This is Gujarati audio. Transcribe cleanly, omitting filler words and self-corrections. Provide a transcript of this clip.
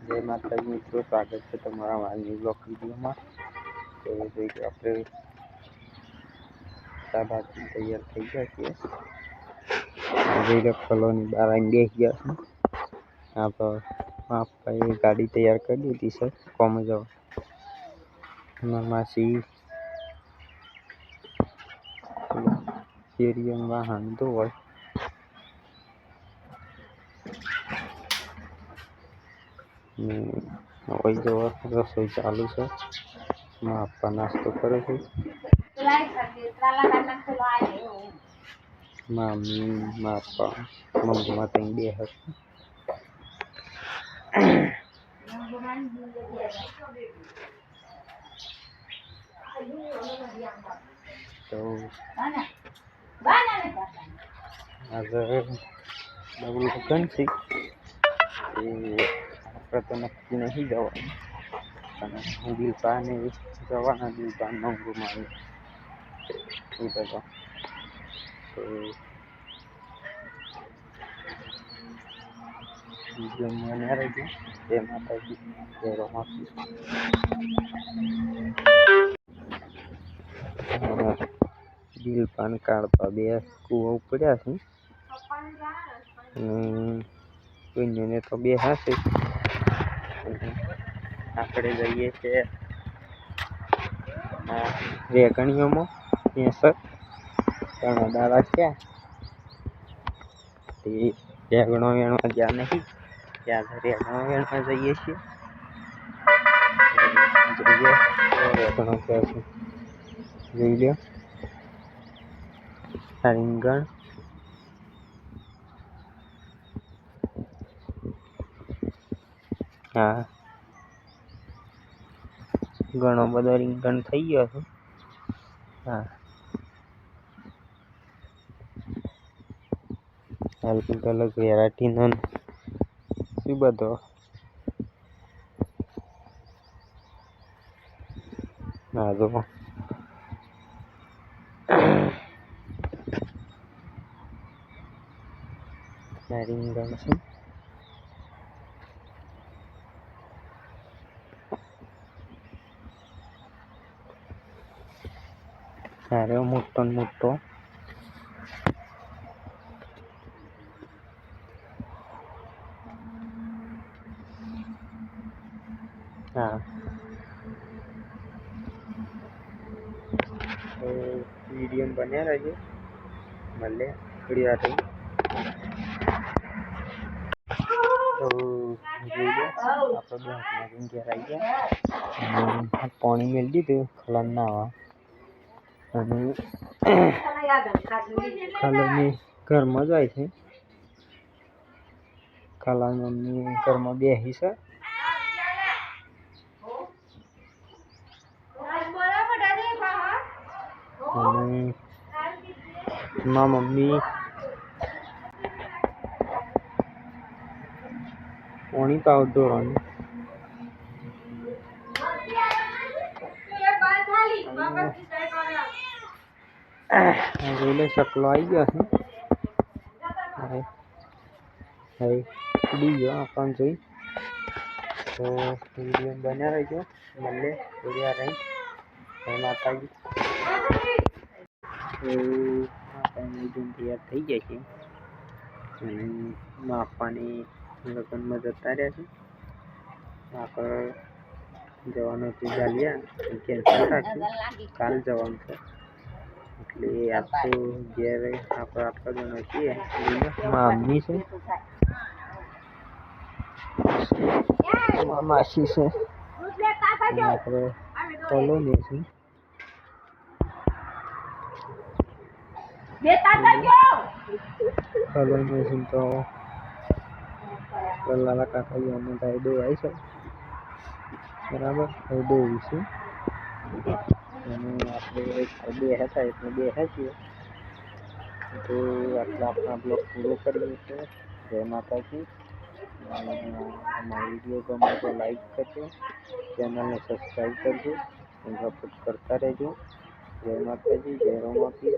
જય માતાજી મિત્રો, સ્વાગત છે તમારા વાલની બ્લોગ વિડીયોમાં। તો જોઈ કે આપણે શાબાશી તૈયાર થઈ ગયા છીએ। જોઈ લો ખલોની બહાર આવીને બેસી ગયા છે। હા તો આપણે ગાડી તૈયાર કરી દીધી છે કોમે જવા। માસી શેરીઓમાં વાહન ધોવાય હવે જો રસોઈ ચાલુ છે। આપવા નાસ્તો કરે છે। મમ્મી પપ્પા મમ્મા ત્યાં બે હશે। તો આજે ડબલ દુકાન છે એ આપણે તો નક્કી નહીં જવાનું, અને દિલપાને જવાના દિલપાનો ગુમાવી એ બધા। તો વિડીયોમાં રહેજો। જય માતાજી, જય રમાપી। દિલપાન કાઢતા બે કૂવા પડ્યા છે, કોઈને તો બે હશે। આપણે જઈએ છીએ રેગણીઓમાં સર ઘણા દાડા થયા તે રેગણો વેણવા ગયા નહીં, ત્યાં રેગણો વેણવા જઈએ છીએ। જોઈએ રેગણો ક્યાં છે, જોઈ લો રીંગણ હા ઘણો બધો રીંગણ થઈ ગયો છે। હા અલગ અલગ વેરાયટીનો શું બધો હા જો રીંગણ છે। અરે મોટો મોટો હા તો વિડીયો બન્યા રહેજો, મળે થોડી વાર રહી। તો જોઈ લો આપણે ઘેર આવી ગયા, પાણી મેળ દીધું ખલાન નાવા, અને ખલાની ઘરમાં જાય છે। ખલાન મમ્મી ઘરમાં બેસી છે, અને મારા મમ્મી પાણી પાવ ઢોળવાનું જોઈ લે ચકલો આવી ગયો છે। હવે ઉડી ગયો આપણને જોઈ। તો વિડીયો બન્યા રહેજો, મળે થોડી વાર રહી। જય માતાજી। તો તૈયાર થઈ જાય છે, અને માપાની લગ્નમાં જતા રહ્યા છે। આપણે જવાનું હતું ચાલ્યા કેન્સલ રાખ્યું, કાલ જવાનું છે। એટલે આજ તો ઘેર આપણે આટલા જણા છીએ। મમ્મી છે, માસી છે, આપણે કોલોની છે। કોલોની તો લાલા કાકા અમે ગાય દોવાય છે, બરાબર ગાય દોવીશું, અને આપણે બે હતા એટલે બે છીએ। તો આટલા આપણા બ્લોગ પૂરો કરીએ છીએ। જય માતાજી। અમારો વિડીયો ગમે તો લાઈક કરજો, ચેનલને સબસ્ક્રાઈબ કરજો, સપોર્ટ કરતા રહેજો। જય માતાજી, જય રમાપીર।